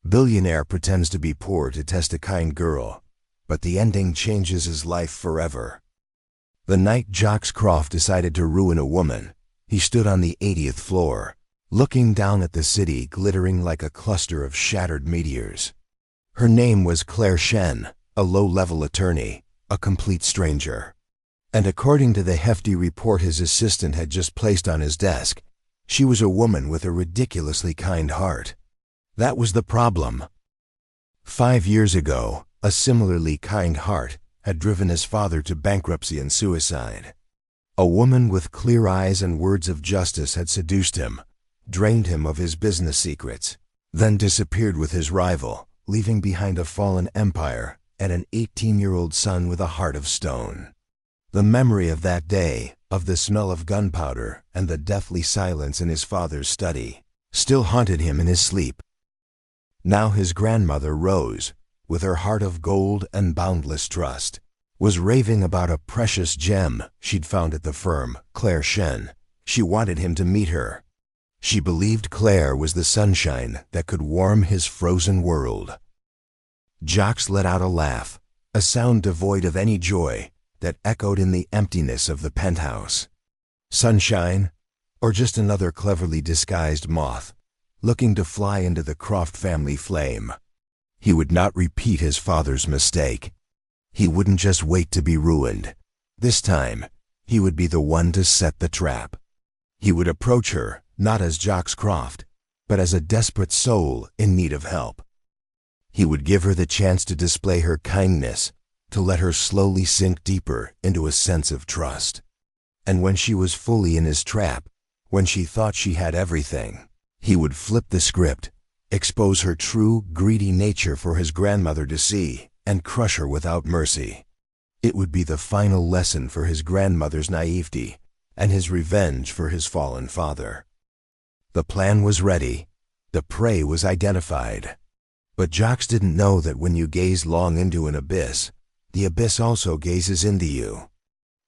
Billionaire pretends to be poor to test a kind girl, but the ending changes his life forever. The night Jax Croft decided to ruin a woman, he stood on the 80th floor, looking down at the city glittering like a cluster of shattered meteors. Her name was Claire Shen, a low-level attorney, a complete stranger. And according to the hefty report his assistant had just placed on his desk, she was a woman with a ridiculously kind heart. That was the problem. 5 years ago, a similarly kind heart had driven his father to bankruptcy and suicide. A woman with clear eyes and words of justice had seduced him, drained him of his business secrets, then disappeared with his rival, leaving behind a fallen empire and an 18-year-old son with a heart of stone. The memory of that day, of the smell of gunpowder and the deathly silence in his father's study, still haunted him in his sleep. Now his grandmother, Rose, with her heart of gold and boundless trust, was raving about a precious gem she'd found at the firm, Claire Shen. She wanted him to meet her. She believed Claire was the sunshine that could warm his frozen world. Jax let out a laugh, a sound devoid of any joy, that echoed in the emptiness of the penthouse. Sunshine, or just another cleverly disguised moth, looking to fly into the Croft family flame. He would not repeat his father's mistake. He wouldn't just wait to be ruined. This time, he would be the one to set the trap. He would approach her, not as Jax Croft, but as a desperate soul in need of help. He would give her the chance to display her kindness, to let her slowly sink deeper into a sense of trust. And when she was fully in his trap, when she thought she had everything, he would flip the script, expose her true, greedy nature for his grandmother to see, and crush her without mercy. It would be the final lesson for his grandmother's naivety and his revenge for his fallen father. The plan was ready. The prey was identified. But Jax didn't know that when you gaze long into an abyss, the abyss also gazes into you.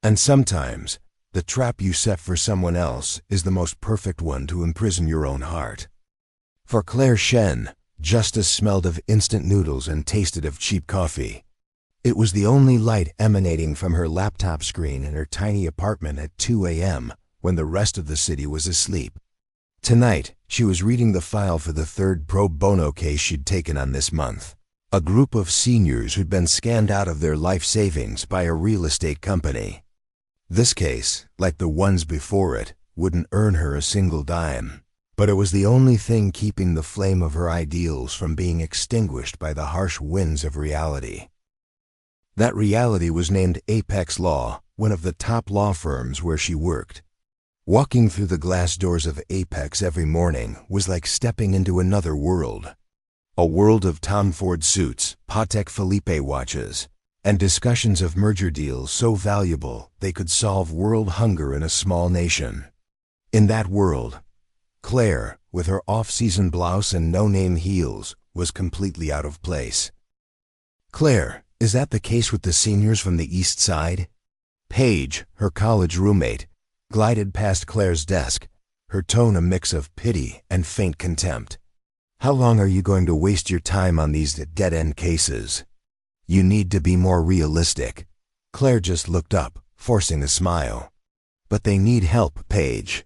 And sometimes, the trap you set for someone else is the most perfect one to imprison your own heart. For Claire Shen, justice smelled of instant noodles and tasted of cheap coffee. It was the only light emanating from her laptop screen in her tiny apartment at 2 a.m. when the rest of the city was asleep. Tonight, she was reading the file for the third pro bono case she'd taken on this month. A group of seniors who'd been scammed out of their life savings by a real estate company. This case, like the ones before it, wouldn't earn her a single dime. But it was the only thing keeping the flame of her ideals from being extinguished by the harsh winds of reality. That reality was named Apex Law, one of the top law firms where she worked. Walking through the glass doors of Apex every morning was like stepping into another world. A world of Tom Ford suits, Patek Philippe watches, and discussions of merger deals so valuable they could solve world hunger in a small nation. In that world, Claire, with her off-season blouse and no-name heels, was completely out of place. "Claire, is that the case with the seniors from the East Side?" Paige, her college roommate, glided past Claire's desk, her tone a mix of pity and faint contempt. "How long are you going to waste your time on these dead-end cases? You need to be more realistic." Claire just looked up, forcing a smile. "But they need help, Paige."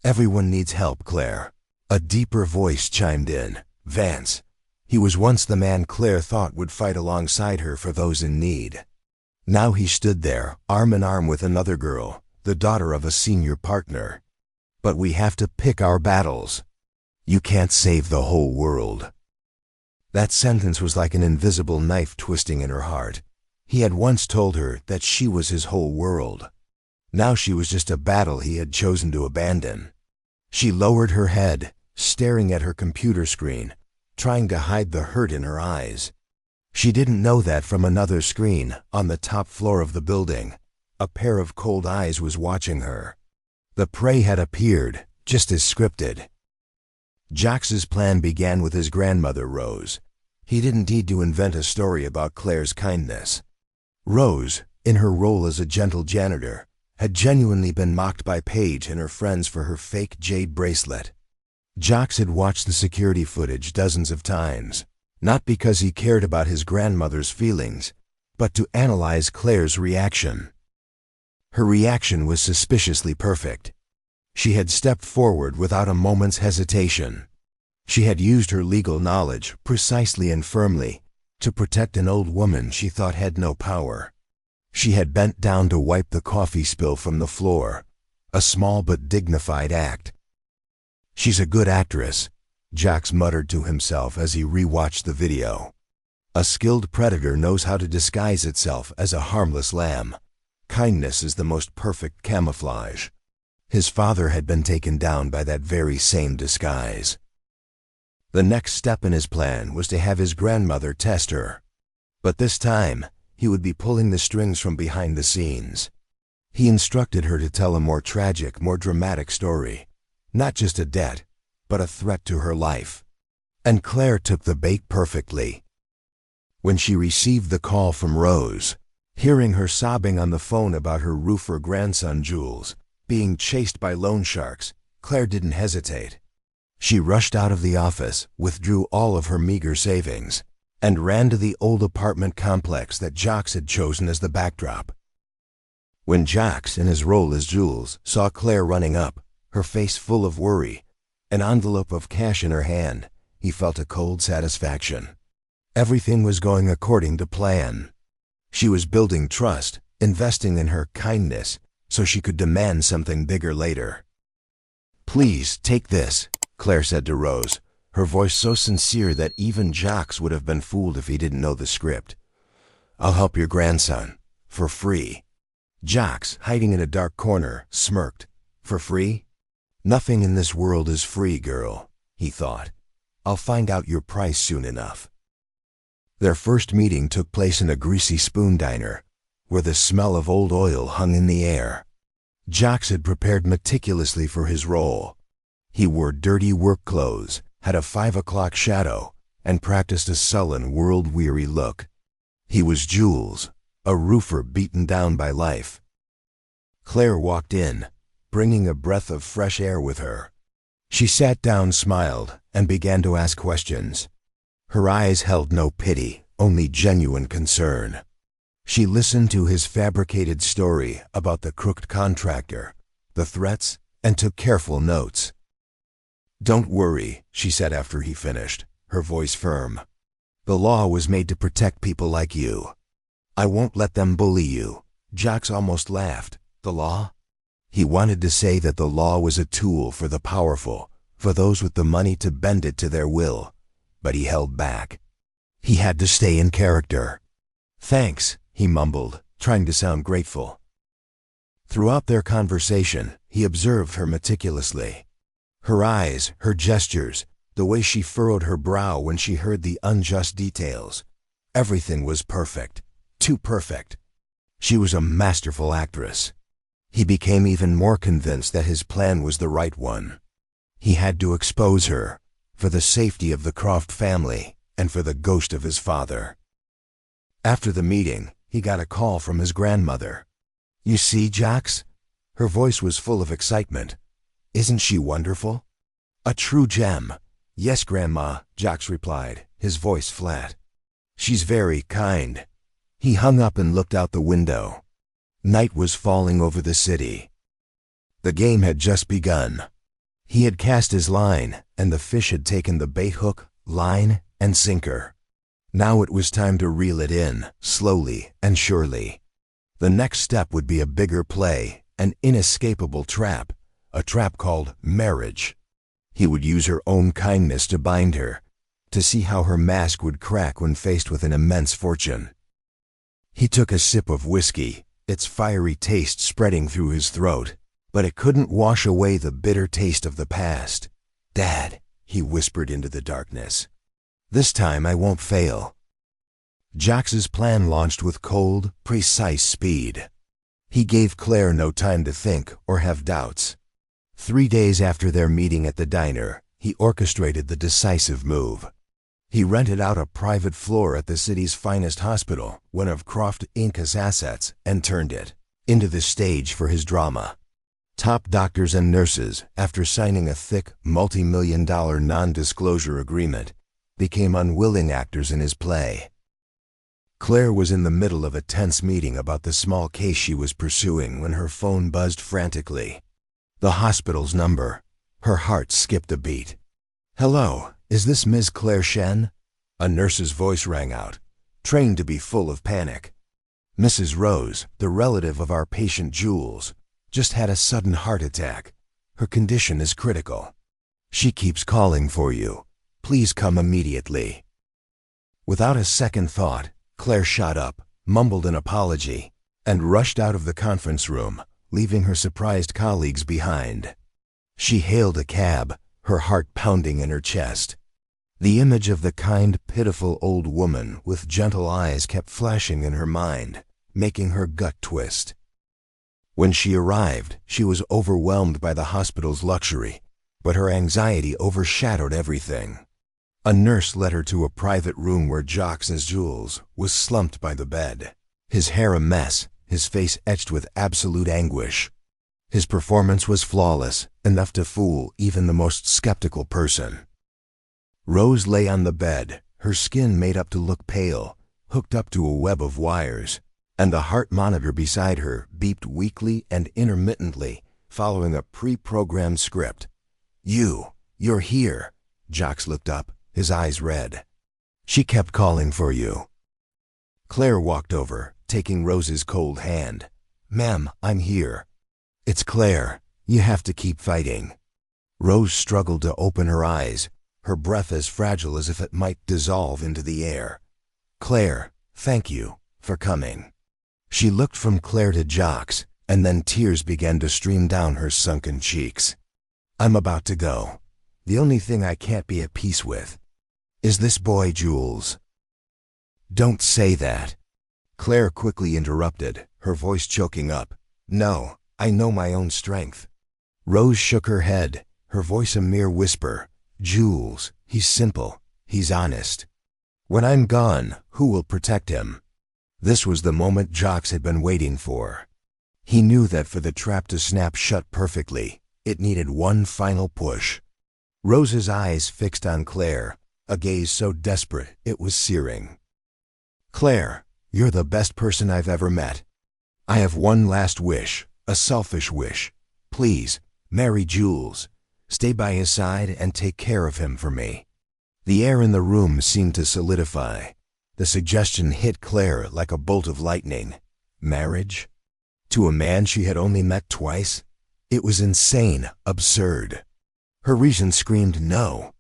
"Everyone needs help, Claire." A deeper voice chimed in. Vance. He was once the man Claire thought would fight alongside her for those in need. Now he stood there, arm in arm with another girl, the daughter of a senior partner. "But we have to pick our battles. You can't save the whole world." That sentence was like an invisible knife twisting in her heart. He had once told her that she was his whole world. Now she was just a battle he had chosen to abandon. She lowered her head, staring at her computer screen, trying to hide the hurt in her eyes. She didn't know that from another screen, on the top floor of the building, a pair of cold eyes was watching her. The prey had appeared, just as scripted. Jax's plan began with his grandmother, Rose. He didn't need to invent a story about Claire's kindness. Rose, in her role as a gentle janitor, had genuinely been mocked by Paige and her friends for her fake jade bracelet. Jax had watched the security footage dozens of times, not because he cared about his grandmother's feelings, but to analyze Claire's reaction. Her reaction was suspiciously perfect. She had stepped forward without a moment's hesitation. She had used her legal knowledge precisely and firmly to protect an old woman she thought had no power. She had bent down to wipe the coffee spill from the floor, a small but dignified act. "She's a good actress," Jax muttered to himself as he rewatched the video. A skilled predator knows how to disguise itself as a harmless lamb. Kindness is the most perfect camouflage. His father had been taken down by that very same disguise. The next step in his plan was to have his grandmother test her. But this time, he would be pulling the strings from behind the scenes. He instructed her to tell a more tragic, more dramatic story. Not just a debt, but a threat to her life. And Claire took the bait perfectly. When she received the call from Rose, hearing her sobbing on the phone about her roofer grandson Jules being chased by loan sharks, Claire didn't hesitate. She rushed out of the office, withdrew all of her meager savings, and ran to the old apartment complex that Jax had chosen as the backdrop. When Jax, in his role as Jules, saw Claire running up, her face full of worry, an envelope of cash in her hand, he felt a cold satisfaction. Everything was going according to plan. She was building trust, investing in her kindness, so she could demand something bigger later. "Please, take this," Claire said to Rose, her voice so sincere that even Jax would have been fooled if he didn't know the script. "I'll help your grandson. For free." Jax, hiding in a dark corner, smirked. "For free? Nothing in this world is free, girl," he thought. "I'll find out your price soon enough." Their first meeting took place in a greasy spoon diner, where the smell of old oil hung in the air. Jax had prepared meticulously for his role. He wore dirty work clothes, had a 5 o'clock shadow, and practiced a sullen, world-weary look. He was Jules, a roofer beaten down by life. Claire walked in, bringing a breath of fresh air with her. She sat down, smiled, and began to ask questions. Her eyes held no pity, only genuine concern. She listened to his fabricated story about the crooked contractor, the threats, and took careful notes. "Don't worry," she said after he finished, her voice firm. "The law was made to protect people like you. I won't let them bully you." Jax almost laughed. "The law?" He wanted to say that the law was a tool for the powerful, for those with the money to bend it to their will, but he held back. He had to stay in character. "Thanks," he mumbled, trying to sound grateful. Throughout their conversation, he observed her meticulously. Her eyes, her gestures, the way she furrowed her brow when she heard the unjust details. Everything was perfect, too perfect. She was a masterful actress. He became even more convinced that his plan was the right one. He had to expose her, for the safety of the Croft family and for the ghost of his father. After the meeting, he got a call from his grandmother. "You see, Jax?" Her voice was full of excitement. "Isn't she wonderful?" "A true gem." "Yes, Grandma," Jax replied, his voice flat. "She's very kind." He hung up and looked out the window. Night was falling over the city. The game had just begun. He had cast his line, and the fish had taken the bait hook, line, and sinker. Now it was time to reel it in, slowly and surely. The next step would be a bigger play, an inescapable trap, a trap called marriage. He would use her own kindness to bind her, to see how her mask would crack when faced with an immense fortune. He took a sip of whiskey, its fiery taste spreading through his throat, but it couldn't wash away the bitter taste of the past. "Dad," he whispered into the darkness. "This time I won't fail." Jax's plan launched with cold, precise speed. He gave Claire no time to think or have doubts. 3 days after their meeting at the diner, he orchestrated the decisive move. He rented out a private floor at the city's finest hospital, one of Croft Inc.'s assets, and turned it into the stage for his drama. Top doctors and nurses, after signing a thick, multi-million-dollar non-disclosure agreement, became unwilling actors in his play. Claire was in the middle of a tense meeting about the small case she was pursuing when her phone buzzed frantically. The hospital's number. Her heart skipped a beat. "Hello, is this Ms. Claire Shen?" A nurse's voice rang out, trained to be full of panic. "Mrs. Rose, the relative of our patient Jules, just had a sudden heart attack. Her condition is critical. She keeps calling for you. Please come immediately." Without a second thought, Claire shot up, mumbled an apology, and rushed out of the conference room, leaving her surprised colleagues behind. She hailed a cab, her heart pounding in her chest. The image of the kind, pitiful old woman with gentle eyes kept flashing in her mind, making her gut twist. When she arrived, she was overwhelmed by the hospital's luxury, but her anxiety overshadowed everything. A nurse led her to a private room where Jax Jules was slumped by the bed, his hair a mess, his face etched with absolute anguish. His performance was flawless, enough to fool even the most skeptical person. Rose lay on the bed, her skin made up to look pale, hooked up to a web of wires, and the heart monitor beside her beeped weakly and intermittently, following a pre-programmed script. You're here." Jax looked up, his eyes red. "She kept calling for you." Claire walked over, taking Rose's cold hand. "Ma'am, I'm here." "It's Claire. You have to keep fighting." Rose struggled to open her eyes, her breath as fragile as if it might dissolve into the air. "Claire, thank you for coming." She looked from Claire to Jax, and then tears began to stream down her sunken cheeks. "I'm about to go. The only thing I can't be at peace with is this boy, Jules." "Don't say that," Claire quickly interrupted, her voice choking up. "No, I know my own strength." Rose shook her head, her voice a mere whisper. "Jules, he's simple, he's honest. When I'm gone, who will protect him?" This was the moment Jax had been waiting for. He knew that for the trap to snap shut perfectly, it needed one final push. Rose's eyes fixed on Claire, a gaze so desperate it was searing. "Claire, you're the best person I've ever met. I have one last wish, a selfish wish. Please, marry Jules. Stay by his side and take care of him for me." The air in the room seemed to solidify. The suggestion hit Claire like a bolt of lightning. Marriage? To a man she had only met twice? It was insane, absurd. Her reason screamed no.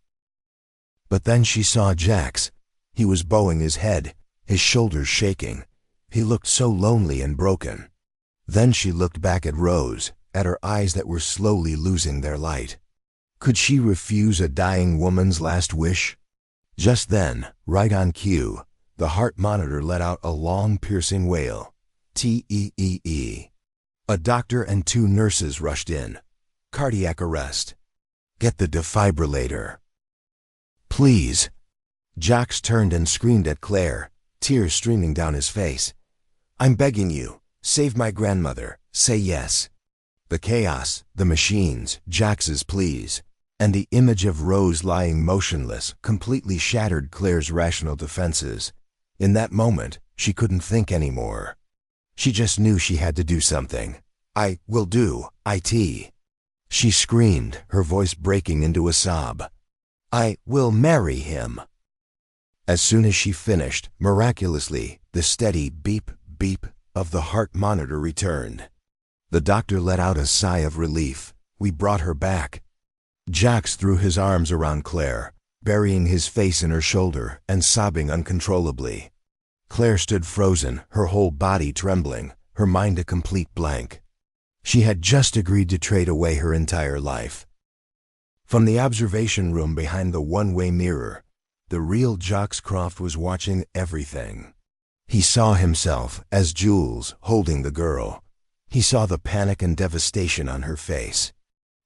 But then she saw Jax. He was bowing his head, his shoulders shaking. He looked so lonely and broken. Then she looked back at Rose, at her eyes that were slowly losing their light. Could she refuse a dying woman's last wish? Just then, right on cue, the heart monitor let out a long, piercing wail. T-E-E-E. A doctor and 2 nurses rushed in. Cardiac arrest. "Get the defibrillator." "Please." Jax turned and screamed at Claire, tears streaming down his face. "I'm begging you, save my grandmother. Say yes." The chaos, the machines, Jax's pleas, and the image of Rose lying motionless completely shattered Claire's rational defenses. In that moment, she couldn't think anymore. She just knew she had to do something. "I will do it." She screamed, her voice breaking into a sob. "I will marry him." As soon as she finished, miraculously, the steady beep, beep of the heart monitor returned. The doctor let out a sigh of relief. "We brought her back." Jax threw his arms around Claire, burying his face in her shoulder and sobbing uncontrollably. Claire stood frozen, her whole body trembling, her mind a complete blank. She had just agreed to trade away her entire life. From the observation room behind the one-way mirror, the real Jax Croft was watching everything. He saw himself as Jules holding the girl. He saw the panic and devastation on her face.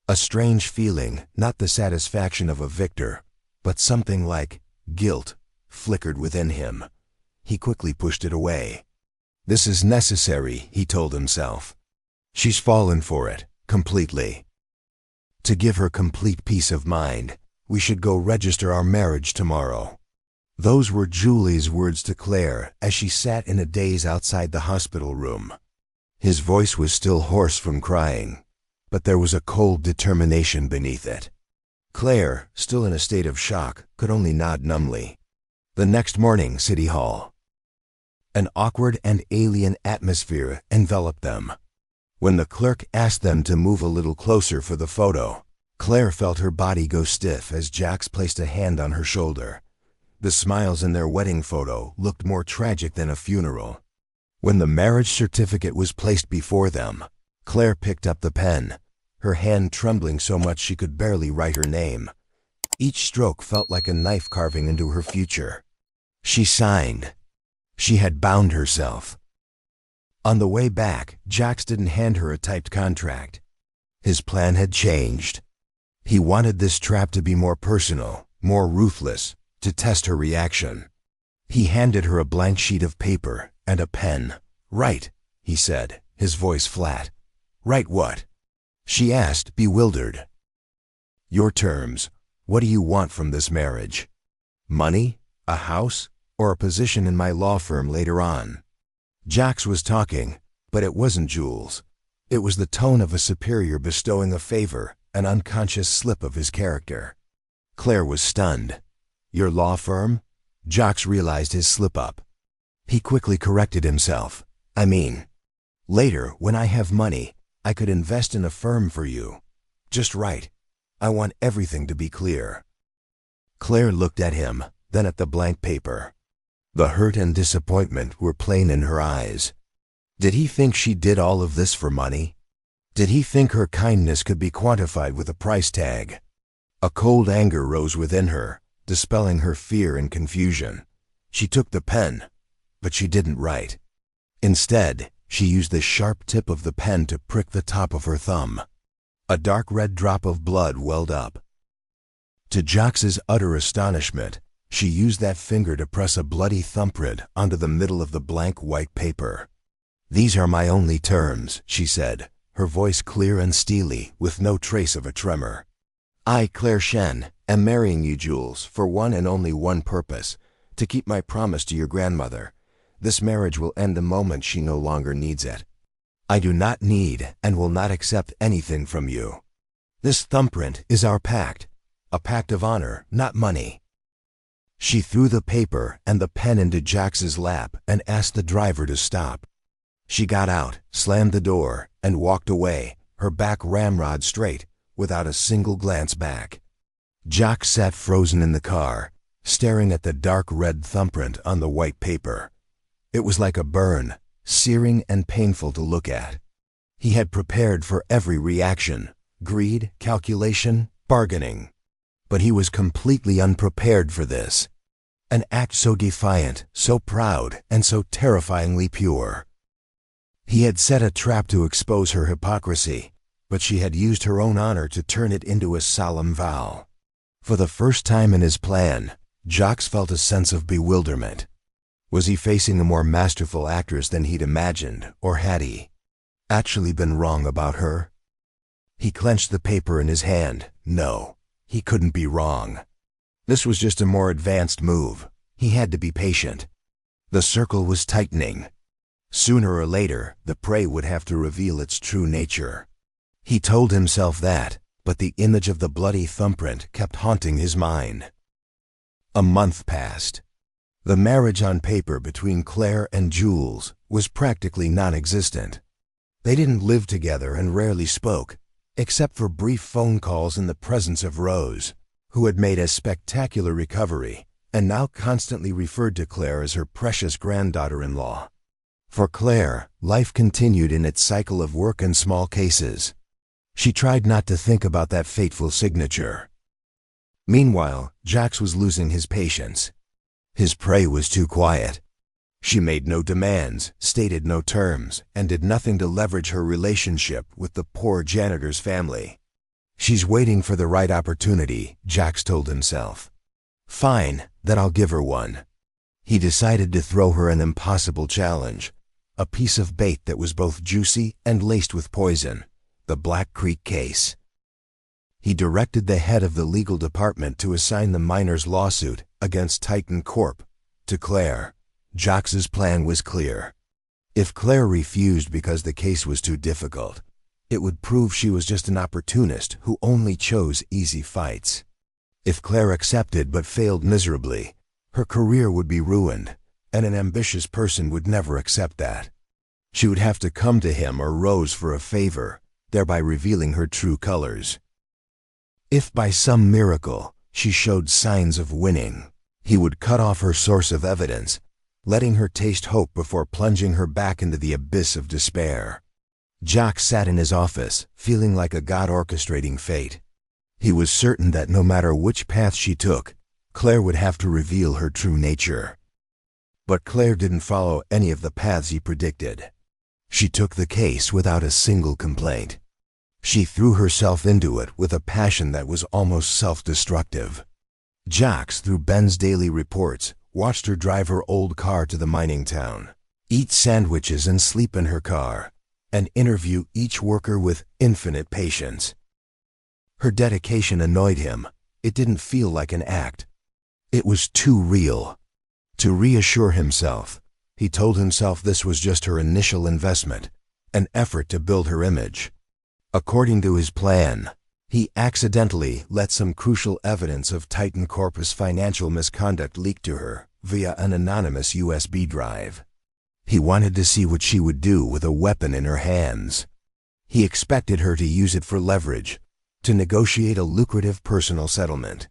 A strange feeling, not the satisfaction of a victor, but something like guilt, flickered within him. He quickly pushed it away. "This is necessary," he told himself. "She's fallen for it. completely. To give her complete peace of mind, we should go register our marriage tomorrow. Those were Julie's words to Claire as she sat in a daze outside the hospital room. His voice was still hoarse from crying, but there was a cold determination beneath it. Claire, still in a state of shock, could only nod numbly. The next morning, City Hall. An awkward and alien atmosphere enveloped them. When the clerk asked them to move a little closer for the photo, Claire felt her body go stiff as Jax placed a hand on her shoulder. The smiles in their wedding photo looked more tragic than a funeral. When the marriage certificate was placed before them, Claire picked up the pen, her hand trembling so much she could barely write her name. Each stroke felt like a knife carving into her future. She signed. She had bound herself. On the way back, Jax didn't hand her a typed contract. His plan had changed. He wanted this trap to be more personal, more ruthless, to test her reaction. He handed her a blank sheet of paper and a pen. "Write," he said, his voice flat. "Write what?" she asked, bewildered. "Your terms. What do you want from this marriage? Money? A house? Or a position in my law firm later on?" Jax was talking, but it wasn't Jules. It was the tone of a superior bestowing a favor, an unconscious slip of his character. Claire was stunned. "Your law firm?" Jax realized his slip-up. He quickly corrected himself. "I mean, later, when I have money, I could invest in a firm for you. Just write. I want everything to be clear." Claire looked at him, then at the blank paper. The hurt and disappointment were plain in her eyes. Did he think she did all of this for money? Did he think her kindness could be quantified with a price tag? A cold anger rose within her, dispelling her fear and confusion. She took the pen, but she didn't write. Instead, she used the sharp tip of the pen to prick the top of her thumb. A dark red drop of blood welled up. To Jax's utter astonishment, she used that finger to press a bloody thumbprint onto the middle of the blank white paper. "These are my only terms," she said, her voice clear and steely, with no trace of a tremor. "I, Claire Shen, am marrying you, Jules, for one and only one purpose, to keep my promise to your grandmother. This marriage will end the moment she no longer needs it. I do not need and will not accept anything from you. This thumbprint is our pact, a pact of honor, not money." She threw the paper and the pen into Jax's lap and asked the driver to stop. She got out, slammed the door, and walked away, her back ramrod straight, without a single glance back. Jax sat frozen in the car, staring at the dark red thumbprint on the white paper. It was like a burn, searing and painful to look at. He had prepared for every reaction: greed, calculation, bargaining. But he was completely unprepared for this. An act so defiant, so proud, and so terrifyingly pure. He had set a trap to expose her hypocrisy, but she had used her own honor to turn it into a solemn vow. For the first time in his plan, Jax felt a sense of bewilderment. Was he facing a more masterful actress than he'd imagined, or had he actually been wrong about her? He clenched the paper in his hand. No, he couldn't be wrong. This was just a more advanced move. He had to be patient. The circle was tightening. Sooner or later, the prey would have to reveal its true nature. He told himself that, but the image of the bloody thumbprint kept haunting his mind. A month passed. The marriage on paper between Claire and Jules was practically non-existent. They didn't live together and rarely spoke, except for brief phone calls in the presence of Rose, who had made a spectacular recovery and now constantly referred to Claire as her precious granddaughter-in-law. For Claire, life continued in its cycle of work and small cases. She tried not to think about that fateful signature. Meanwhile, Jax was losing his patience. His prey was too quiet. She made no demands, stated no terms, and did nothing to leverage her relationship with the poor janitor's family. She's waiting for the right opportunity, Jax told himself. Fine, then I'll give her one. He decided to throw her an impossible challenge, a piece of bait that was both juicy and laced with poison, the Black Creek case. He directed the head of the legal department to assign the miners' lawsuit against Titan Corp. to Claire. Jax's plan was clear. If Claire refused because the case was too difficult, it would prove she was just an opportunist who only chose easy fights. If Claire accepted but failed miserably, her career would be ruined, and an ambitious person would never accept that. She would have to come to him or Rose for a favor, thereby revealing her true colors. If by some miracle she showed signs of winning, he would cut off her source of evidence, letting her taste hope before plunging her back into the abyss of despair. Jax sat in his office, feeling like a god orchestrating fate. He was certain that no matter which path she took, Claire would have to reveal her true nature. But Claire didn't follow any of the paths he predicted. She took the case without a single complaint. She threw herself into it with a passion that was almost self-destructive. Jax, through Ben's daily reports, watched her drive her old car to the mining town, eat sandwiches and sleep in her car, and interview each worker with infinite patience. Her dedication annoyed him. It didn't feel like an act. It was too real. To reassure himself, he told himself this was just her initial investment, an effort to build her image. According to his plan, he accidentally let some crucial evidence of Titan Corp's financial misconduct leak to her via an anonymous USB drive. He wanted to see what she would do with a weapon in her hands. He expected her to use it for leverage, to negotiate a lucrative personal settlement.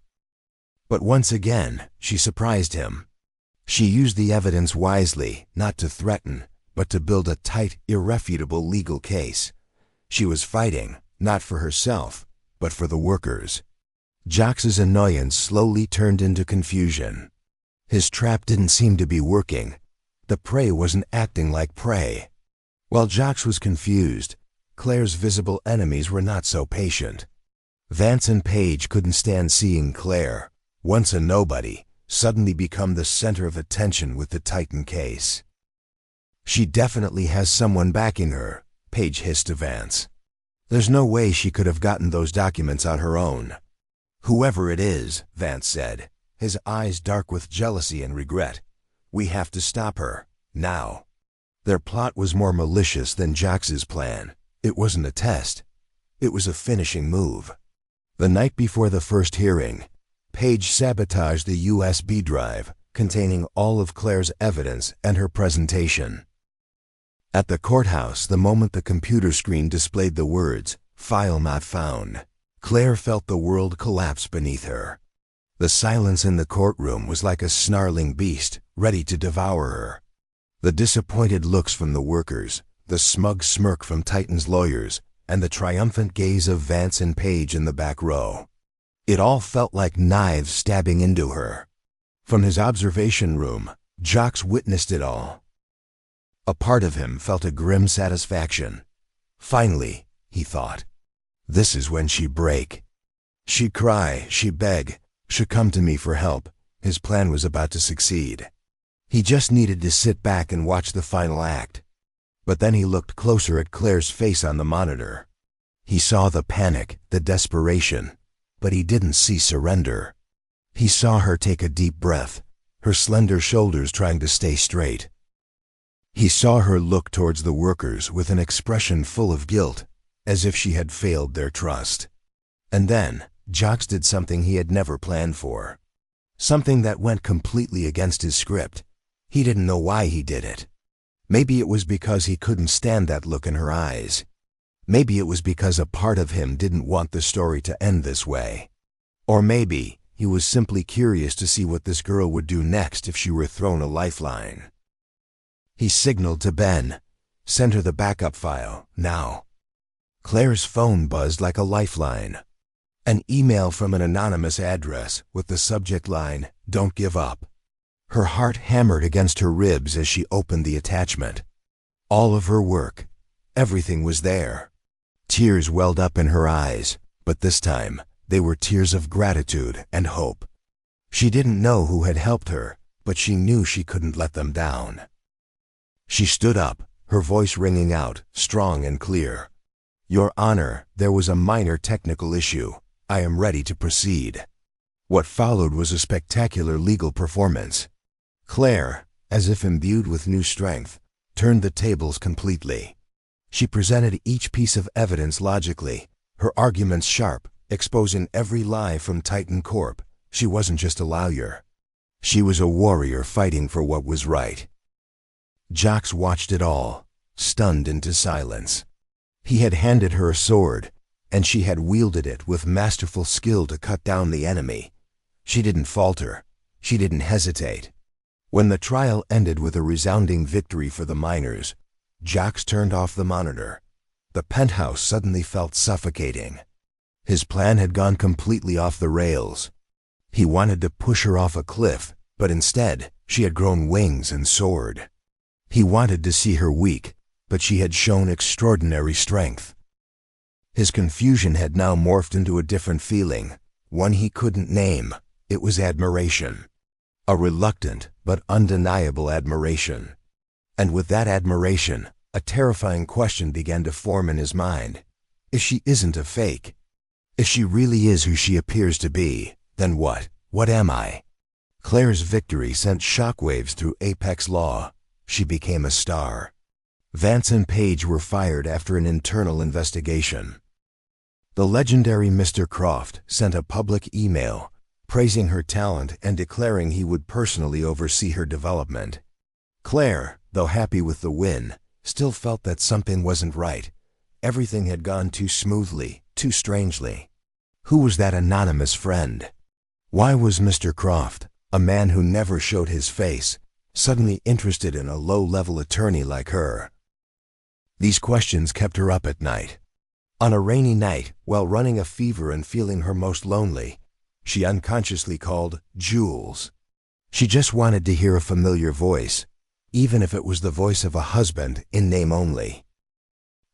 But once again, she surprised him. She used the evidence wisely, not to threaten, but to build a tight, irrefutable legal case. She was fighting, not for herself, but for the workers. Jax's annoyance slowly turned into confusion. His trap didn't seem to be working. The prey wasn't acting like prey. While Jax was confused, Claire's visible enemies were not so patient. Vance and Paige couldn't stand seeing Claire, once a nobody, suddenly become the center of attention with the Titan case. "She definitely has someone backing her," Paige hissed to Vance. "There's no way she could have gotten those documents on her own." "Whoever it is," Vance said, his eyes dark with jealousy and regret, "we have to stop her, now." Their plot was more malicious than Jax's plan. It wasn't a test. It was a finishing move. The night before the first hearing, Paige sabotaged the USB drive containing all of Claire's evidence and her presentation. At the courthouse, the moment the computer screen displayed the words, "File not found," Claire felt the world collapse beneath her. The silence in the courtroom was like a snarling beast, ready to devour her. The disappointed looks from the workers, the smug smirk from Titan's lawyers, and the triumphant gaze of Vance and Paige in the back row. It all felt like knives stabbing into her. From his observation room, Jax witnessed it all. A part of him felt a grim satisfaction. Finally, he thought, this is when she'd break. She'd cry, she'd beg, she'd come to me for help. His plan was about to succeed. He just needed to sit back and watch the final act. But then he looked closer at Claire's face on the monitor. He saw the panic, the desperation, but he didn't see surrender. He saw her take a deep breath, her slender shoulders trying to stay straight. He saw her look towards the workers with an expression full of guilt, as if she had failed their trust. And then, Jax did something he had never planned for. Something that went completely against his script. He didn't know why he did it. Maybe it was because he couldn't stand that look in her eyes. Maybe it was because a part of him didn't want the story to end this way. Or maybe he was simply curious to see what this girl would do next if she were thrown a lifeline. He signaled to Ben, "Send her the backup file, now." Claire's phone buzzed like a lifeline. An email from an anonymous address with the subject line, "Don't give up." Her heart hammered against her ribs as she opened the attachment. All of her work, everything was there. Tears welled up in her eyes, but this time they were tears of gratitude and hope. She didn't know who had helped her, but she knew she couldn't let them down. She stood up, her voice ringing out, strong and clear. "Your Honor, there was a minor technical issue. I am ready to proceed." What followed was a spectacular legal performance. Claire, as if imbued with new strength, turned the tables completely. She presented each piece of evidence logically, her arguments sharp, exposing every lie from Titan Corp. She wasn't just a lawyer. She was a warrior fighting for what was right. Jax watched it all, stunned into silence. He had handed her a sword, and she had wielded it with masterful skill to cut down the enemy. She didn't falter. She didn't hesitate. When the trial ended with a resounding victory for the miners, Jax turned off the monitor. The penthouse suddenly felt suffocating. His plan had gone completely off the rails. He wanted to push her off a cliff, but instead, she had grown wings and soared. He wanted to see her weak, but she had shown extraordinary strength. His confusion had now morphed into a different feeling, one he couldn't name. It was admiration. A reluctant but undeniable admiration. And with that admiration, a terrifying question began to form in his mind. If she isn't a fake, if she really is who she appears to be, then what? What am I? Claire's victory sent shockwaves through Apex Law. She became a star. Vance and Page were fired after an internal investigation. The legendary Mr. Croft sent a public email praising her talent and declaring he would personally oversee her development. Claire, though happy with the win, still felt that something wasn't right. Everything had gone too smoothly, too strangely. Who was that anonymous friend? Why was Mr. Croft, a man who never showed his face, suddenly interested in a low-level attorney like her? These questions kept her up at night. On a rainy night, while running a fever and feeling her most lonely, she unconsciously called Jules. She just wanted to hear a familiar voice, even if it was the voice of a husband in name only.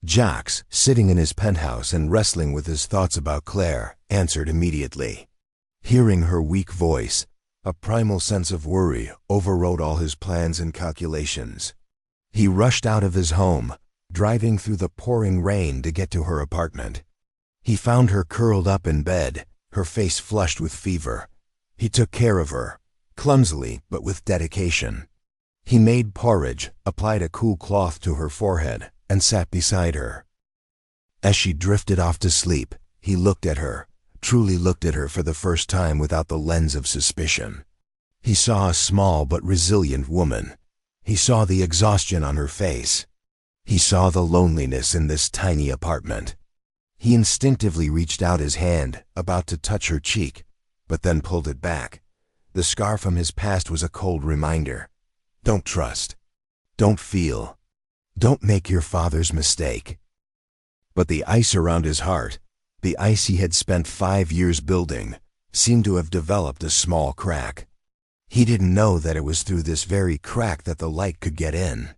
Jax, sitting in his penthouse and wrestling with his thoughts about Claire, answered immediately. Hearing her weak voice, a primal sense of worry overrode all his plans and calculations. He rushed out of his home, driving through the pouring rain to get to her apartment. He found her curled up in bed, her face flushed with fever. He took care of her, clumsily but with dedication. He made porridge, applied a cool cloth to her forehead, and sat beside her. As she drifted off to sleep, he looked at her, truly looked at her for the first time without the lens of suspicion. He saw a small but resilient woman. He saw the exhaustion on her face. He saw the loneliness in this tiny apartment. He instinctively reached out his hand, about to touch her cheek, but then pulled it back. The scar from his past was a cold reminder. Don't trust. Don't feel. Don't make your father's mistake. But the ice around his heart, the ice he had spent 5 years building, seemed to have developed a small crack. He didn't know that it was through this very crack that the light could get in.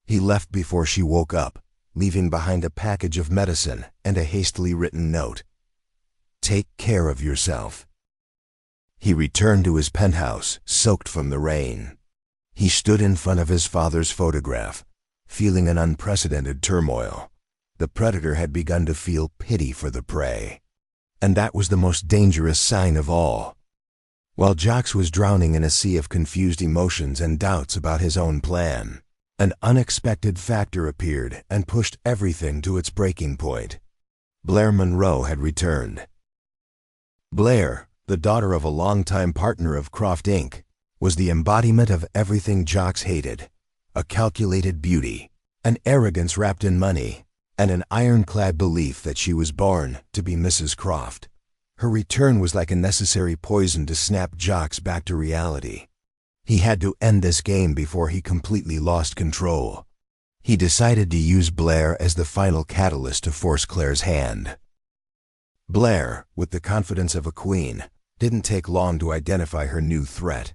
He left before she woke up, leaving behind a package of medicine and a hastily written note. Take care of yourself. He returned to his penthouse, soaked from the rain. He stood in front of his father's photograph, feeling an unprecedented turmoil. The predator had begun to feel pity for the prey. And that was the most dangerous sign of all. While Jax was drowning in a sea of confused emotions and doubts about his own plan, an unexpected factor appeared and pushed everything to its breaking point. Blair Monroe had returned. Blair, the daughter of a longtime partner of Croft Inc., was the embodiment of everything Jax hated: a calculated beauty, an arrogance wrapped in money, and an ironclad belief that she was born to be Mrs. Croft. Her return was like a necessary poison to snap Jax back to reality. He had to end this game before he completely lost control. He decided to use Blair as the final catalyst to force Claire's hand. Blair, with the confidence of a queen, didn't take long to identify her new threat.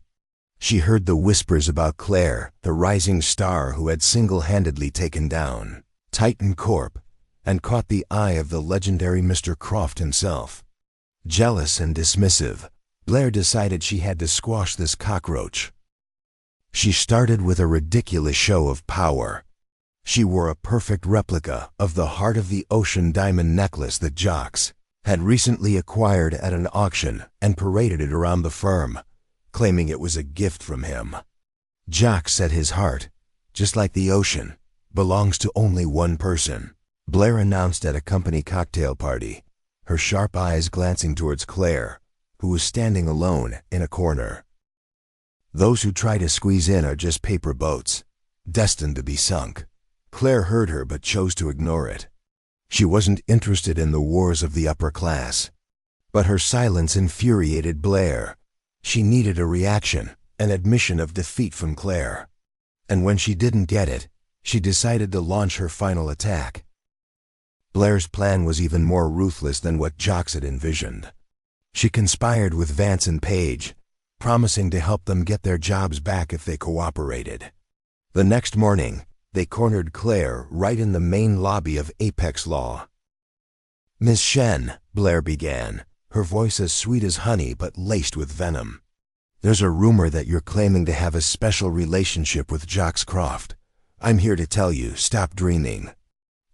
She heard the whispers about Claire, the rising star who had single-handedly taken down Titan Corp, and caught the eye of the legendary Mr. Croft himself. Jealous and dismissive, Blair decided she had to squash this cockroach. She started with a ridiculous show of power. She wore a perfect replica of the heart of the ocean diamond necklace that Jax had recently acquired at an auction and paraded it around the firm, claiming it was a gift from him. Jax said his heart, just like the ocean, belongs to only one person, Blair announced at a company cocktail party, her sharp eyes glancing towards Claire, who was standing alone in a corner. Those who try to squeeze in are just paper boats, destined to be sunk. Claire heard her but chose to ignore it. She wasn't interested in the wars of the upper class. But her silence infuriated Blair. She needed a reaction, an admission of defeat from Claire. And when she didn't get it, she decided to launch her final attack. Blair's plan was even more ruthless than what Jax had envisioned. She conspired with Vance and Paige, promising to help them get their jobs back if they cooperated. The next morning, they cornered Claire right in the main lobby of Apex Law. "Miss Shen," Blair began, her voice as sweet as honey but laced with venom. "There's a rumor that you're claiming to have a special relationship with Jax Croft. I'm here to tell you, stop dreaming."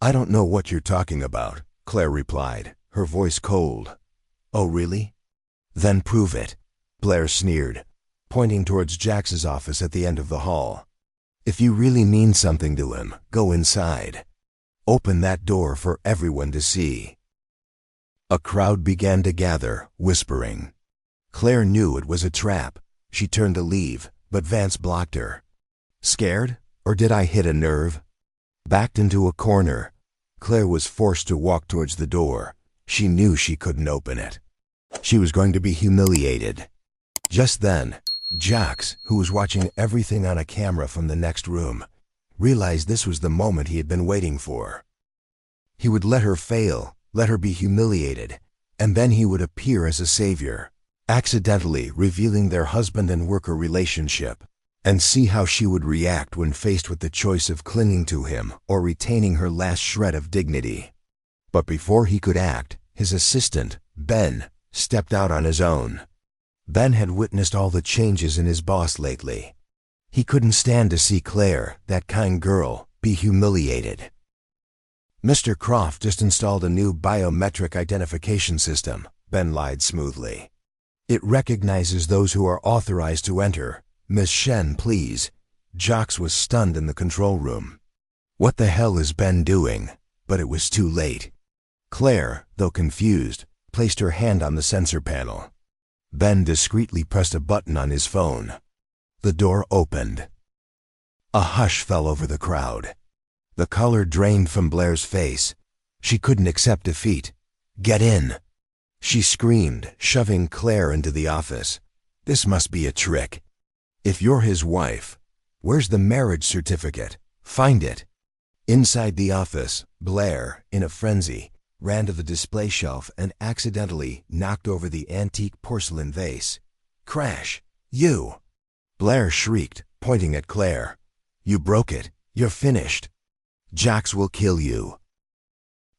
"I don't know what you're talking about," Claire replied, her voice cold. "Oh, really? Then prove it," Blair sneered, pointing towards Jax's office at the end of the hall. "If you really mean something to him, go inside. Open that door for everyone to see." A crowd began to gather, whispering. Claire knew it was a trap. She turned to leave, but Vance blocked her. "Scared? Or did I hit a nerve?" Backed into a corner, Claire was forced to walk towards the door. She knew she couldn't open it. She was going to be humiliated. Just then, Jax, who was watching everything on a camera from the next room, realized this was the moment he had been waiting for. He would let her fail, let her be humiliated, and then he would appear as a savior, accidentally revealing their husband and worker relationship, and see how she would react when faced with the choice of clinging to him or retaining her last shred of dignity. But before he could act, his assistant, Ben, stepped out on his own. Ben had witnessed all the changes in his boss lately. He couldn't stand to see Claire, that kind girl, be humiliated. "Mr. Croft just installed a new biometric identification system," Ben lied smoothly. "It recognizes those who are authorized to enter. Miss Shen, please." Jax was stunned in the control room. What the hell is Ben doing? But it was too late. Claire, though confused, placed her hand on the sensor panel. Ben discreetly pressed a button on his phone. The door opened. A hush fell over the crowd. The color drained from Blair's face. She couldn't accept defeat. "Get in!" she screamed, shoving Claire into the office. "This must be a trick. If you're his wife, where's the marriage certificate? Find it." Inside the office, Blair, in a frenzy, ran to the display shelf and accidentally knocked over the antique porcelain vase. "Crash! You!" Blair shrieked, pointing at Claire. "You broke it. You're finished. Jax will kill you."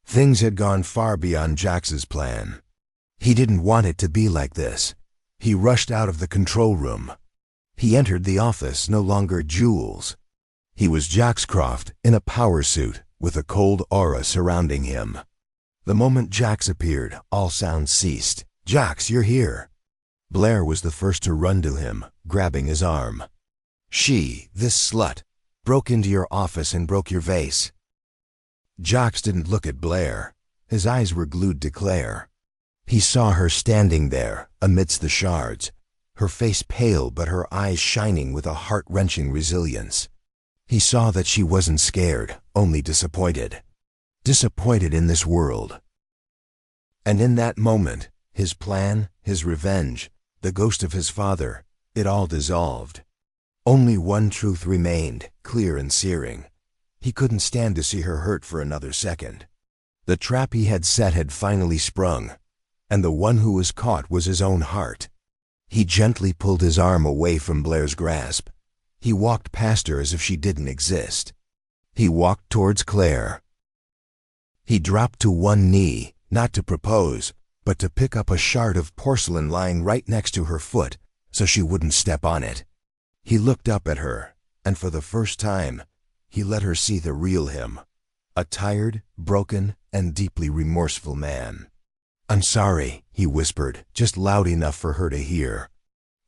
Things had gone far beyond Jax's plan. He didn't want it to be like this. He rushed out of the control room. He entered the office no longer Jules. He was Jax Croft in a power suit with a cold aura surrounding him. The moment Jax appeared, all sound ceased. "Jax, you're here." Blair was the first to run to him, grabbing his arm. This slut, broke into your office and broke your vase." Jax didn't look at Blair. His eyes were glued to Claire. He saw her standing there, amidst the shards, her face pale but her eyes shining with a heart-wrenching resilience. He saw that she wasn't scared, only disappointed. Disappointed in this world. And in that moment, his plan, his revenge, the ghost of his father, it all dissolved. Only one truth remained, clear and searing. He couldn't stand to see her hurt for another second. The trap he had set had finally sprung, and the one who was caught was his own heart. He gently pulled his arm away from Blair's grasp. He walked past her as if she didn't exist. He walked towards Claire. He dropped to one knee, not to propose, but to pick up a shard of porcelain lying right next to her foot so she wouldn't step on it. He looked up at her, and for the first time, He let her see the real him. A tired, broken, and deeply remorseful man. "I'm sorry," he whispered, just loud enough for her to hear.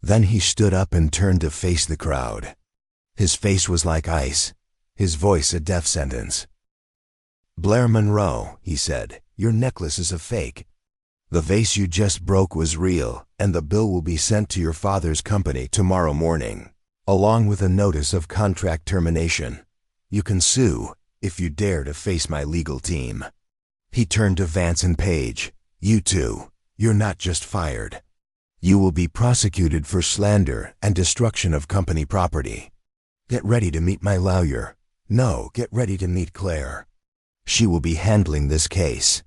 Then he stood up and turned to face the crowd. His face was like ice, his voice a death sentence. "Blair Monroe," he said, "your necklace is a fake. The vase you just broke was real, and the bill will be sent to your father's company tomorrow morning, along with a notice of contract termination. You can sue if you dare to face my legal team." He turned to Vance and Page. "You two, you're not just fired. You will be prosecuted for slander and destruction of company property. Get ready to meet my lawyer. No, get ready to meet Claire. She will be handling this case."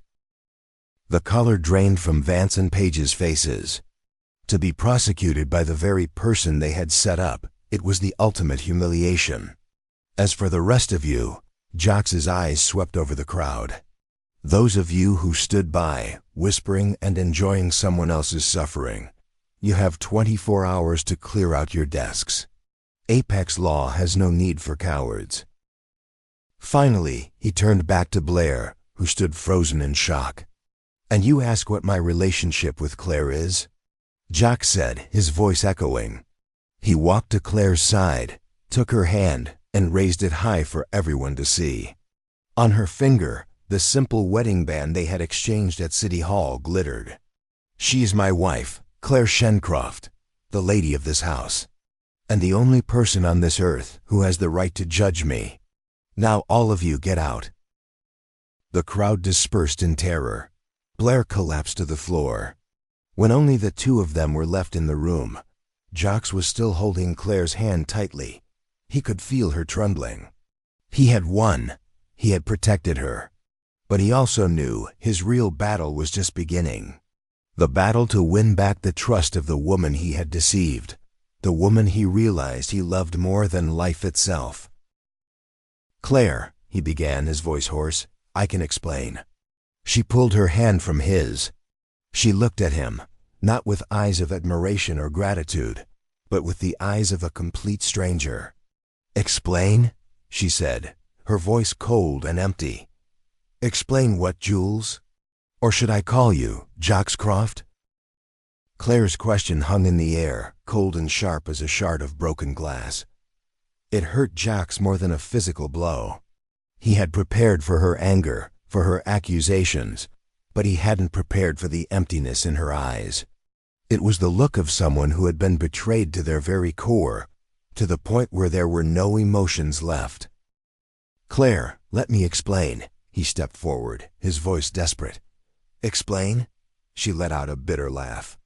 The color drained from Vance and Page's faces. To be prosecuted by the very person they had set up, it was the ultimate humiliation. As for the rest of you, Jax's eyes swept over the crowd. Those of you who stood by, whispering and enjoying someone else's suffering, you have 24 hours to clear out your desks. Apex Law has no need for cowards. Finally, he turned back to Blair, who stood frozen in shock. "And you ask what my relationship with Claire is?" Jax said, his voice echoing. He walked to Claire's side, took her hand, and raised it high for everyone to see. On her finger, the simple wedding band they had exchanged at City Hall glittered. "She is my wife, Claire Croft, the lady of this house, and the only person on this earth who has the right to judge me. Now all of you get out." The crowd dispersed in terror. Blair collapsed to the floor. When only the two of them were left in the room, Jax was still holding Claire's hand tightly. He could feel her trembling. He had won. He had protected her. But he also knew his real battle was just beginning. The battle to win back the trust of the woman he had deceived, the woman he realized he loved more than life itself. "Claire," he began, his voice hoarse, "I can explain." She pulled her hand from his. She looked at him, not with eyes of admiration or gratitude, but with the eyes of a complete stranger. "Explain?" she said, her voice cold and empty. "Explain what, Jules? Or should I call you Jax Croft?" Claire's question hung in the air, cold and sharp as a shard of broken glass. It hurt Jax more than a physical blow. He had prepared for her anger, for her accusations, but he hadn't prepared for the emptiness in her eyes. It was the look of someone who had been betrayed to their very core, to the point where there were no emotions left. "Claire, let me explain." He stepped forward, his voice desperate. "Explain?" She let out a bitter laugh.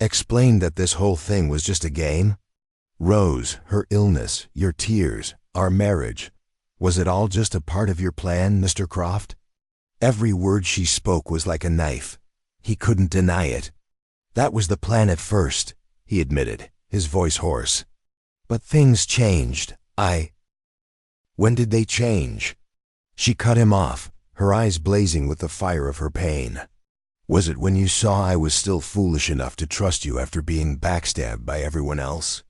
"Explain that this whole thing was just a game? Rose, her illness, your tears, our marriage. Was it all just a part of your plan, Mr. Croft?" Every word she spoke was like a knife. He couldn't deny it. "That was the plan at first," he admitted, his voice hoarse. "But things changed. When did they change?" She cut him off, her eyes blazing with the fire of her pain. "Was it when you saw I was still foolish enough to trust you after being backstabbed by everyone else?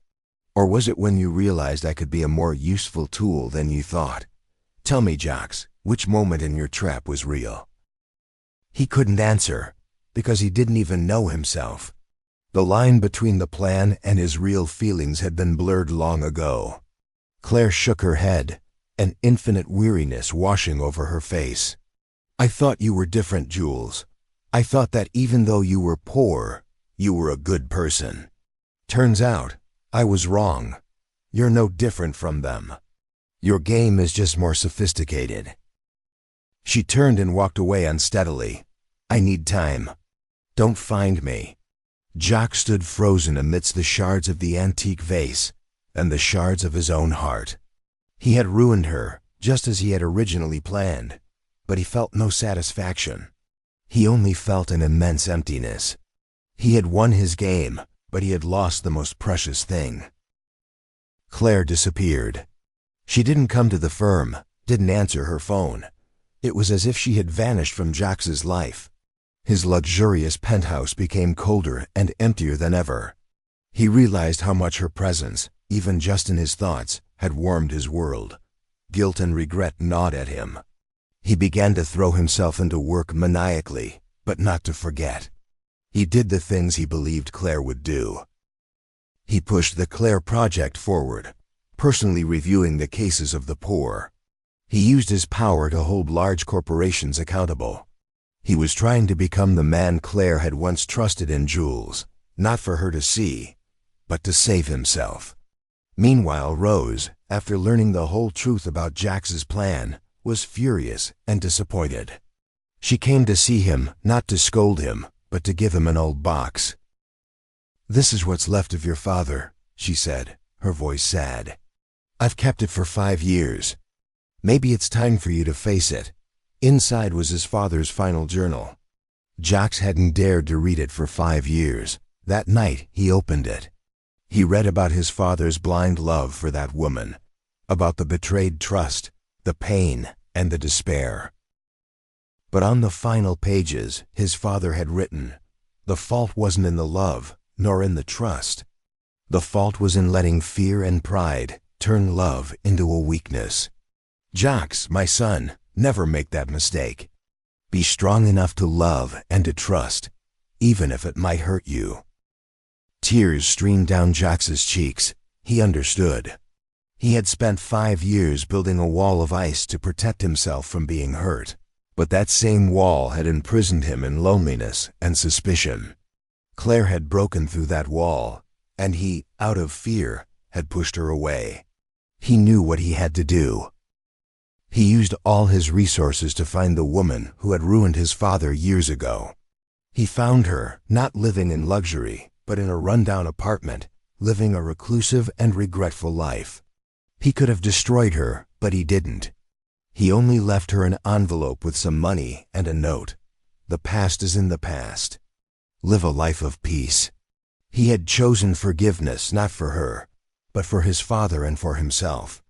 Or was it when you realized I could be a more useful tool than you thought? Tell me, Jax, which moment in your trap was real?" He couldn't answer, because he didn't even know himself. The line between the plan and his real feelings had been blurred long ago. Claire shook her head, an infinite weariness washing over her face. "I thought you were different, Jules. I thought that even though you were poor, you were a good person. Turns out, I was wrong. You're no different from them. Your game is just more sophisticated." She turned and walked away unsteadily. "I need time. Don't find me." Jax stood frozen amidst the shards of the antique vase and the shards of his own heart. He had ruined her, just as he had originally planned, but he felt no satisfaction. He only felt an immense emptiness. He had won his game, but he had lost the most precious thing. Claire disappeared. She didn't come to the firm, didn't answer her phone. It was as if she had vanished from Jax's life. His luxurious penthouse became colder and emptier than ever. He realized how much her presence, even just in his thoughts, had warmed his world. Guilt and regret gnawed at him. He began to throw himself into work maniacally, but not to forget. He did the things he believed Claire would do. He pushed the Claire Project forward, personally reviewing the cases of the poor. He used his power to hold large corporations accountable. He was trying to become the man Claire had once trusted in Jules, not for her to see, but to save himself. Meanwhile, Rose, after learning the whole truth about Jax's plan, was furious and disappointed. She came to see him, not to scold him, but to give him an old box. "This is what's left of your father," she said, her voice sad. "I've kept it for 5 years. Maybe it's time for you to face it." Inside was his father's final journal. Jax hadn't dared to read it for 5 years. That night, he opened it. He read about his father's blind love for that woman, about the betrayed trust, the pain, and the despair. But on the final pages, his father had written, "The fault wasn't in the love, nor in the trust. The fault was in letting fear and pride turn love into a weakness. Jax, my son, never make that mistake. Be strong enough to love and to trust, even if it might hurt you." Tears streamed down Jax's cheeks. He understood. He had spent 5 years building a wall of ice to protect himself from being hurt. But that same wall had imprisoned him in loneliness and suspicion. Claire had broken through that wall, and he, out of fear, had pushed her away. He knew what he had to do. He used all his resources to find the woman who had ruined his father years ago. He found her, not living in luxury, but in a rundown apartment, living a reclusive and regretful life. He could have destroyed her, but he didn't. He only left her an envelope with some money and a note. "The past is in the past. Live a life of peace." He had chosen forgiveness not for her, but for his father and for himself.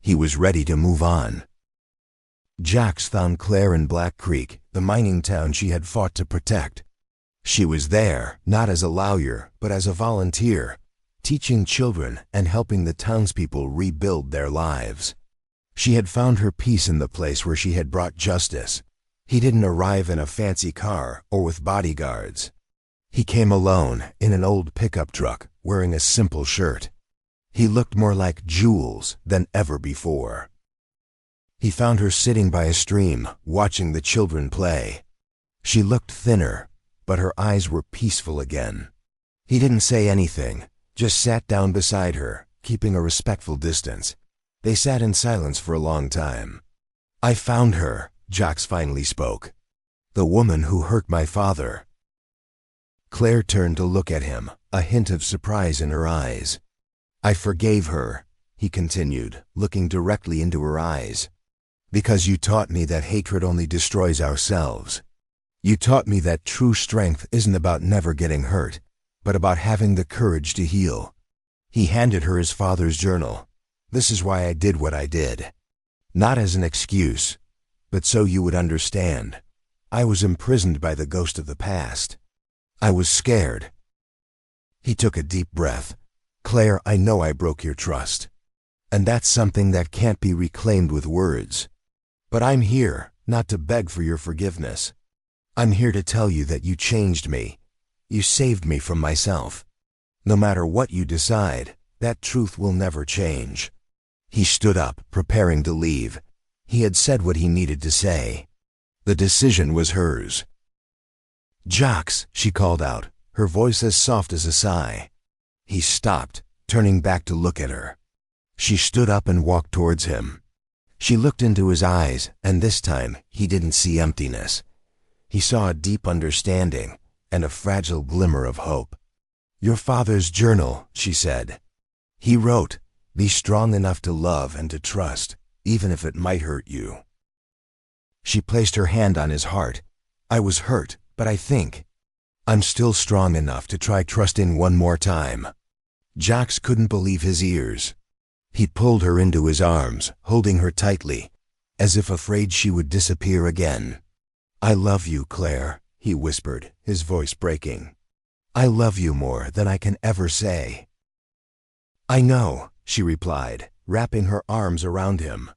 He was ready to move on. Jax found Claire in Black Creek, the mining town she had fought to protect. She was there, not as a lawyer, but as a volunteer, teaching children and helping the townspeople rebuild their lives. She had found her peace in the place where she had brought justice. He didn't arrive in a fancy car or with bodyguards. He came alone, in an old pickup truck, wearing a simple shirt. He looked more like Jules than ever before. He found her sitting by a stream, watching the children play. She looked thinner, but her eyes were peaceful again. He didn't say anything, just sat down beside her, keeping a respectful distance. They sat in silence for a long time. "I found her," Jax finally spoke. "The woman who hurt my father." Claire turned to look at him, a hint of surprise in her eyes. "I forgave her," he continued, looking directly into her eyes. "Because you taught me that hatred only destroys ourselves. You taught me that true strength isn't about never getting hurt, but about having the courage to heal." He handed her his father's journal. "This is why I did what I did. Not as an excuse, but so you would understand. I was imprisoned by the ghost of the past. I was scared." He took a deep breath. "Claire, I know I broke your trust. And that's something that can't be reclaimed with words. But I'm here, not to beg for your forgiveness. I'm here to tell you that you changed me. You saved me from myself. No matter what you decide, that truth will never change." He stood up, preparing to leave. He had said what he needed to say. The decision was hers. "Jax," she called out, her voice as soft as a sigh. He stopped, turning back to look at her. She stood up and walked towards him. She looked into his eyes, and this time he didn't see emptiness. He saw a deep understanding and a fragile glimmer of hope. "Your father's journal," she said. "He wrote, 'Be strong enough to love and to trust, even if it might hurt you.'" She placed her hand on his heart. "I was hurt, but I think I'm still strong enough to try trusting one more time." Jax couldn't believe his ears. He pulled her into his arms, holding her tightly, as if afraid she would disappear again. "I love you, Claire," he whispered, his voice breaking. "I love you more than I can ever say." "I know," she replied, wrapping her arms around him.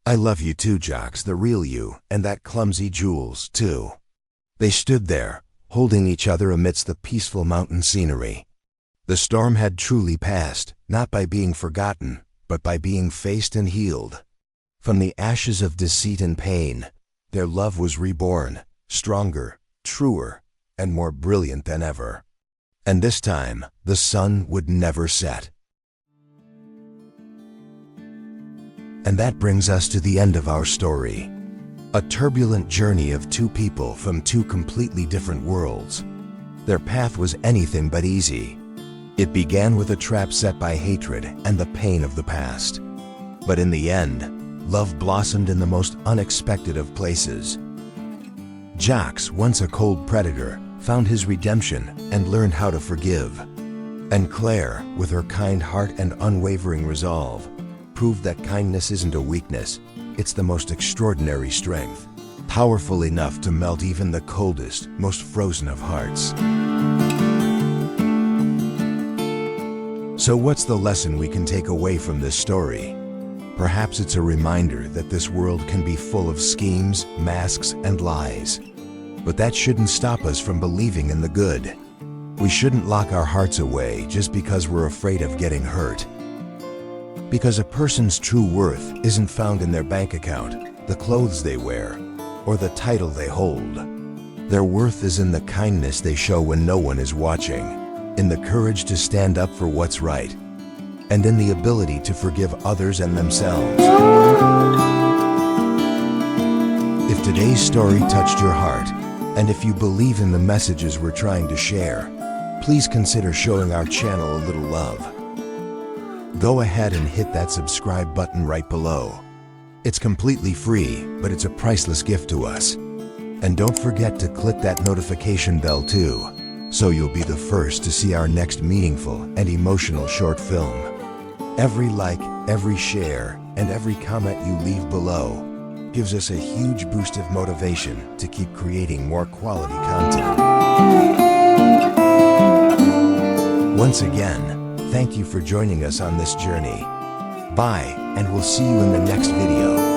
I love you too, Jax, the real you, and that clumsy Jules, too. They stood there, holding each other amidst the peaceful mountain scenery. The storm had truly passed, not by being forgotten, but by being faced and healed. From the ashes of deceit and pain, their love was reborn, stronger, truer, and more brilliant than ever. And this time, the sun would never set. And that brings us to the end of our story. A turbulent journey of two people from two completely different worlds. Their path was anything but easy. It began with a trap set by hatred and the pain of the past. But in the end, love blossomed in the most unexpected of places. Jax, once a cold predator, found his redemption and learned how to forgive. And Claire, with her kind heart and unwavering resolve, proved that kindness isn't a weakness, it's the most extraordinary strength, powerful enough to melt even the coldest, most frozen of hearts. So what's the lesson we can take away from this story? Perhaps it's a reminder that this world can be full of schemes, masks, and lies. But that shouldn't stop us from believing in the good. We shouldn't lock our hearts away just because we're afraid of getting hurt. Because a person's true worth isn't found in their bank account, the clothes they wear, or the title they hold. Their worth is in the kindness they show when no one is watching, in the courage to stand up for what's right, and in the ability to forgive others and themselves. If today's story touched your heart, and if you believe in the messages we're trying to share, please consider showing our channel a little love. Go ahead and hit that subscribe button right below. It's completely free, but it's a priceless gift to us. And don't forget to click that notification bell too, so you'll be the first to see our next meaningful and emotional short film. Every like, every share, and every comment you leave below gives us a huge boost of motivation to keep creating more quality content. Once again, thank you for joining us on this journey. Bye, and we'll see you in the next video.